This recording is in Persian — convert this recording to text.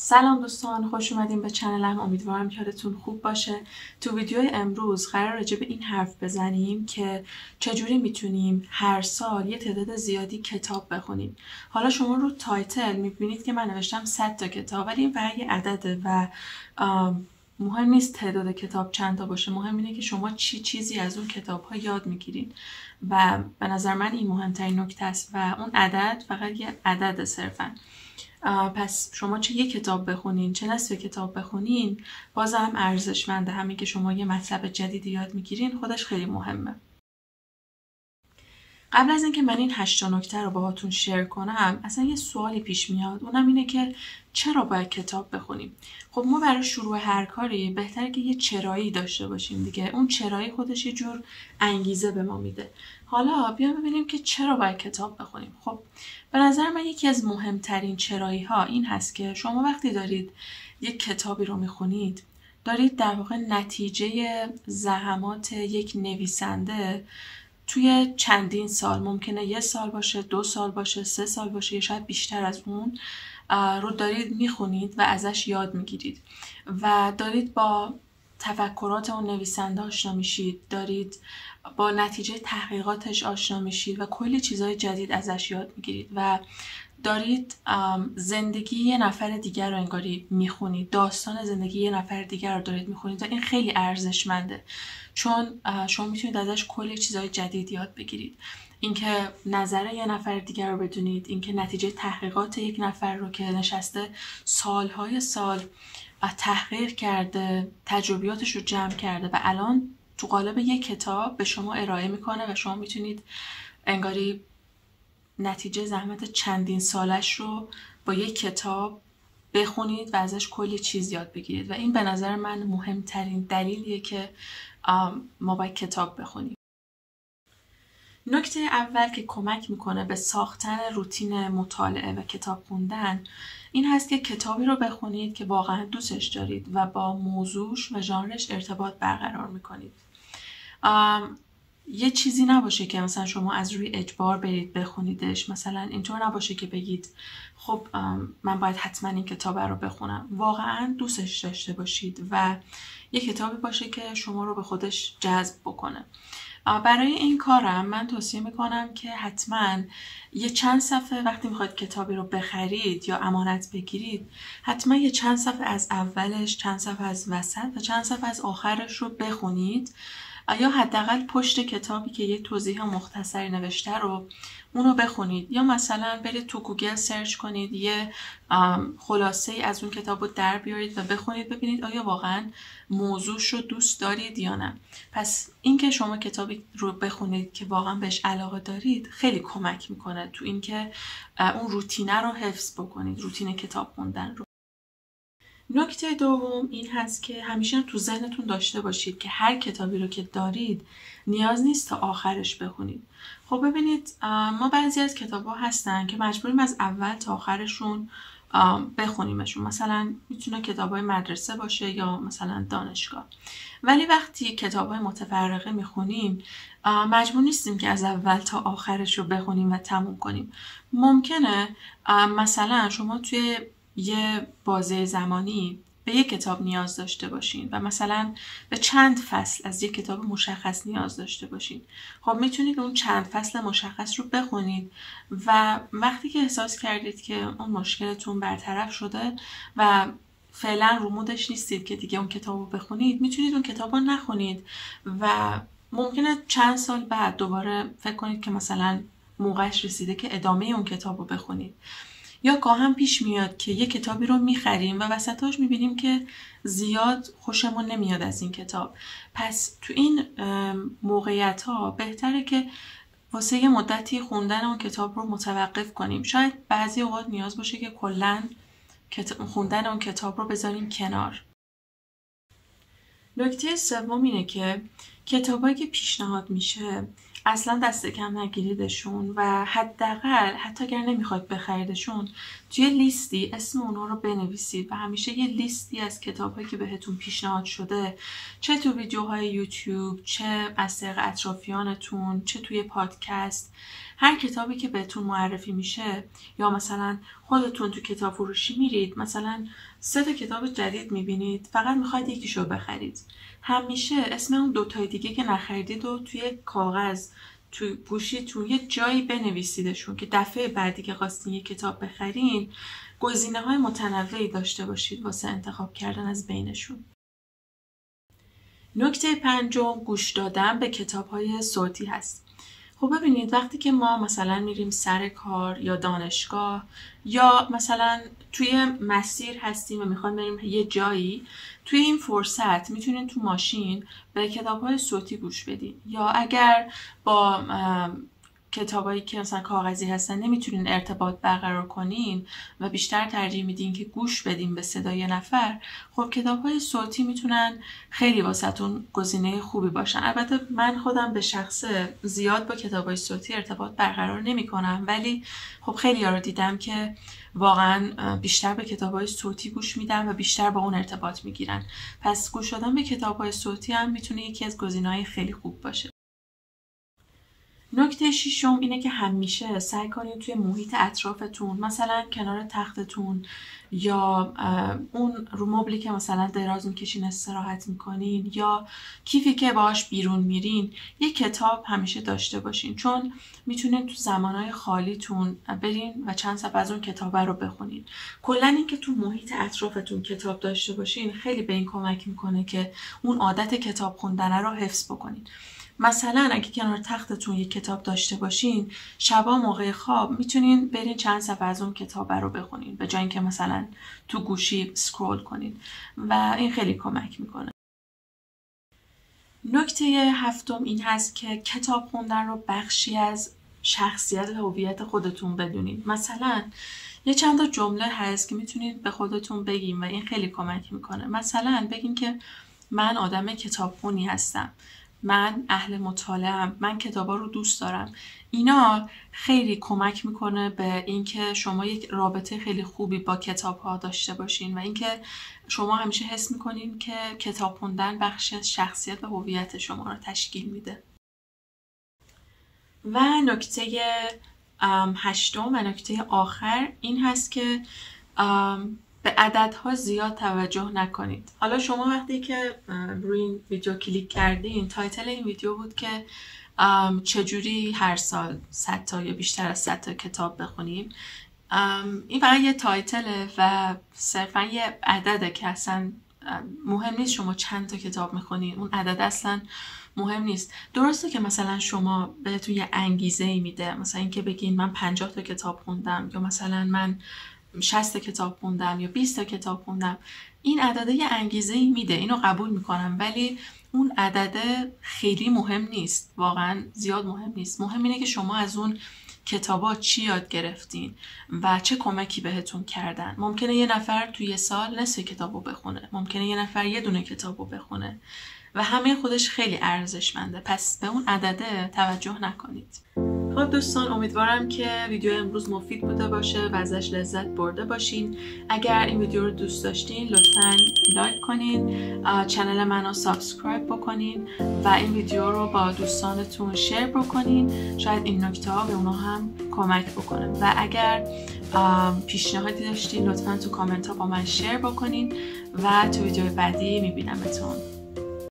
سلام دوستان، خوش اومدین به چنلم. امیدوارم که حالتون خوب باشه. تو ویدیوی امروز قرار راجع به این حرف بزنیم که چجوری میتونیم هر سال یه تعداد زیادی کتاب بخونیم. حالا شما رو تایتل میبینید که من نوشتم 100 تا کتاب، ولی این فقط یه عدده و مهم نیست تعداد کتاب چند تا باشه. مهم اینه که شما چیزی از اون کتاب ها یاد میگیرین و به نظر من این مهمترین نکته است و اون عدد فقط یه عدد صرفاً. پس شما چه یک کتاب بخونین چه نصف کتاب بخونین بازم ارزشمنده. همین که شما یه مطلب جدیدی یاد میگیرین خودش خیلی مهمه. قبل از اینکه من این 8 نکته رو باهاتون شیر کنم، اصلا یه سوالی پیش میاد، اونم اینه که چرا باید کتاب بخونیم؟ خب ما برای شروع هر کاری بهتره که یه چرایی داشته باشیم دیگه. اون چرایی خودش یه جور انگیزه به ما میده. حالا بیایم ببینیم که چرا باید کتاب بخونیم. خب به نظر من یکی از مهمترین چرایی ها این هست که شما وقتی دارید یک کتابی رو میخونید، دارید در واقع نتیجه زحمات یک نویسنده توی چندین سال، ممکنه 1 سال باشه، 2 سال باشه، 3 سال باشه، یا شاید بیشتر از اون، رو دارید میخونید و ازش یاد میگیرید و دارید با تفکرات اون نویسنده آشنا میشید، دارید با نتیجه تحقیقاتش آشنا میشید و کلی چیزهای جدید ازش یاد میگیرید و دارید زندگی یه نفر دیگر رو انگاری میخونید، داستان زندگی یه نفر دیگر رو دارید میخونید و این خیلی ارزشمنده، چون شما میتونید ازش کلی چیزهای جدید یاد بگیرید. اینکه نظر یه نفر دیگر رو بدونید، اینکه نتیجه تحقیقات یک نفر رو که نشسته سالهای سال تحقیق کرده، تجربیاتش رو جمع کرده و الان تو قالب یک کتاب به شما ارائه میکنه و شما میتونید انگاری نتیجه زحمت چندین سالش رو با یک کتاب بخونید و ازش کلی چیز یاد بگیرید و این به نظر من مهمترین دلیلیه که ما باید کتاب بخونیم. نکته اول که کمک میکنه به ساختن روتین مطالعه و کتاب خوندن این هست که کتابی رو بخونید که واقعا دوستش دارید و با موضوعش و ژانرش ارتباط برقرار میکنید. یه چیزی نباشه که مثلا شما از روی اجبار برید بخونیدش. مثلا اینطور نباشه که بگید خب من باید حتما این کتاب رو بخونم. واقعا دوستش داشته باشید و یه کتابی باشه که شما رو به خودش جذب بکنه. برای این کارم من توصیه میکنم که حتما یه چند صفحه وقتی میخواید کتابی رو بخرید یا امانت بگیرید، حتما یه چند صفحه از اولش، چند صفحه از وسط و چند صفحه از آخرش رو بخونید، یا حداقل پشت کتابی که یه توضیح مختصری نوشته رو اونو بخونید، یا مثلا برید تو گوگل سرچ کنید یه خلاصه ای از اون کتاب رو در بیارید و بخونید، ببینید آیا واقعا موضوعش رو دوست دارید یا نه. پس اینکه شما کتابی رو بخونید که واقعا بهش علاقه دارید خیلی کمک میکنه تو اینکه اون روتینه رو حفظ بکنید، روتین کتاب خوندن رو. نکته دوم این هست که همیشه تو ذهنتون داشته باشید که هر کتابی رو که دارید نیاز نیست تا آخرش بخونید. خب ببینید ما بعضی از کتاب‌ها هستن که مجبوریم از اول تا آخرشون بخونیمشون. مثلا میتونه کتاب‌های مدرسه باشه یا مثلا دانشگاه. ولی وقتی کتاب‌های متفرقه میخونیم مجبور نیستیم که از اول تا آخرش رو بخونیم و تموم کنیم. ممکنه مثلا شما توی یه بازه زمانی به یک کتاب نیاز داشته باشین و مثلا به چند فصل از یک کتاب مشخص نیاز داشته باشین. خب میتونید اون چند فصل مشخص رو بخونید و وقتی که احساس کردید که اون مشکلتون برطرف شده و فعلا رو مودش نیستید که دیگه اون کتاب رو بخونید، میتونید اون کتاب رو نخونید و ممکنه چند سال بعد دوباره فکر کنید که مثلا موقعش رسیده که ادامه اون کتاب رو بخونید. یا گاهم پیش میاد که یه کتابی رو میخریم و وسطاش میبینیم که زیاد خوشمون نمیاد از این کتاب. پس تو این موقعیت ها بهتره که واسه یه مدتی خوندن اون کتاب رو متوقف کنیم. شاید بعضی اوقات نیاز باشه که کلاً خوندن اون کتاب رو بذاریم کنار. نکته سوم اینه که کتابایی که پیشنهاد میشه اصلا دست کم نگیریدشون و حداقل حتی اگر نمیخواید بخریدشون توی لیستی اسم اونا رو بنویسید و همیشه یه لیستی از کتابایی که بهتون پیشنهاد شده، چه تو ویدیوهای یوتیوب، چه از طریق اطرافیانتون، چه توی پادکست، هر کتابی که بهتون معرفی میشه یا مثلا خودتون تو کتاب فروشی میرید، مثلا 3 کتاب جدید میبینید، فقط میخواید یکیشو بخرید، همیشه اسم اون 2 دیگه که نخریدید و توی کاغذ توی گوشیتون یه جایی بنویسیدشون که دفعه بعدی که خواستین یه کتاب بخرین گزینه‌های متنوعی داشته باشید واسه انتخاب کردن از بینشون. نکته 5 گوش دادن به کتاب‌های صوتی هست. خب ببینید وقتی که ما مثلا میریم سر کار یا دانشگاه یا مثلا توی مسیر هستیم و میخوایم بریم یه جایی، توی این فرصت میتونین تو ماشین به کتاب‌های صوتی گوش بدین، یا اگر با کتابایی که مثلا کاغذی هستن نمیتونین ارتباط برقرار کنین و بیشتر ترجیح میدین که گوش بدین به صدای نفر، خب کتاب‌های صوتی میتونن خیلی واسهتون گزینه خوبی باشن. البته من خودم به شخص زیاد با کتاب‌های صوتی ارتباط برقرار نمی‌کنم، ولی خب خیلی‌ها رو دیدم که واقعا بیشتر به کتاب‌های صوتی گوش میدن و بیشتر با اون ارتباط میگیرن. پس گوش دادن به کتاب‌های صوتی هم میتونه یکی از گزینه‌های خیلی خوب باشه. نکته 6 اینه که همیشه سعی کنید توی محیط اطرافتون، مثلا کنار تختتون یا اون رو مبلی که مثلا دراز میکشین استراحت میکنین یا کیفی که باهاش بیرون میرین، یه کتاب همیشه داشته باشین، چون میتونید تو زمانهای خالیتون برین و چند صفحه از اون کتاب رو بخونین. کلا این که تو محیط اطرافتون کتاب داشته باشین خیلی به این کمک میکنه که اون عادت کتاب خوندن رو حفظ بکنین. مثلا اگه کنار تختتون یک کتاب داشته باشین، شبا موقع خواب میتونین برین چند صفحه از اون کتاب رو بخونین به جای اینکه مثلا تو گوشی سکرول کنین و این خیلی کمک میکنه. نکته 7 این هست که کتاب خوندن رو بخشی از شخصیت و هویت خودتون بدونین. مثلا یه چند تا جمله هست که میتونید به خودتون بگین و این خیلی کمک میکنه. مثلا بگین که من آدم کتابخونی هستم، من اهل مطالعه‌ام، من کتابا رو دوست دارم. اینا خیلی کمک میکنه به اینکه شما یک رابطه خیلی خوبی با کتاب‌ها داشته باشین و اینکه شما همیشه حس میکنین که کتاب خوندن بخشی از شخصیت و هویت شما رو تشکیل میده. و نکته 8 و نکته آخر این هست که به عددها زیاد توجه نکنید. حالا شما وقتی که روی این ویدیو کلیک کردین، تایتل این ویدیو بود که چجوری هر سال 100 تا یا بیشتر از 100 تا کتاب بخونیم. این فقط یه تایتله و صرفا یه عدده که اصلا مهم نیست شما چند تا کتاب میخونین، اون عدد اصلا مهم نیست. درسته که مثلا شما بهتون یه انگیزه‌ای میده، مثلا اینکه بگین من 50 تا کتاب خوندم یا مثلا من 60 کتاب خوندم یا 20 تا کتاب خوندم، این عدده یه انگیزه‌ای میده، اینو قبول میکنم، ولی اون عدده خیلی مهم نیست، واقعا زیاد مهم نیست. مهم اینه که شما از اون کتابا چی یاد گرفتین و چه کمکی بهتون کردن. ممکنه یه نفر توی یه سال نصف کتابو بخونه، ممکنه یه نفر یه دونه کتابو بخونه و همه خودش خیلی ارزشمنده. پس به اون عدده توجه نکنید. خب دوستان، امیدوارم که ویدیو امروز مفید بوده باشه و ازش لذت برده باشین. اگر این ویدیو رو دوست داشتین لطفاً لایک کنین، چنل منو سابسکرایب بکنین و این ویدیو رو با دوستانتون شیر بکنین. شاید این نکته ها به اونا هم کمک بکنه و اگر پیشنهادی داشتین لطفاً تو کامنت ها با من شیر بکنین و تو ویدیو بعدی میبینمتون.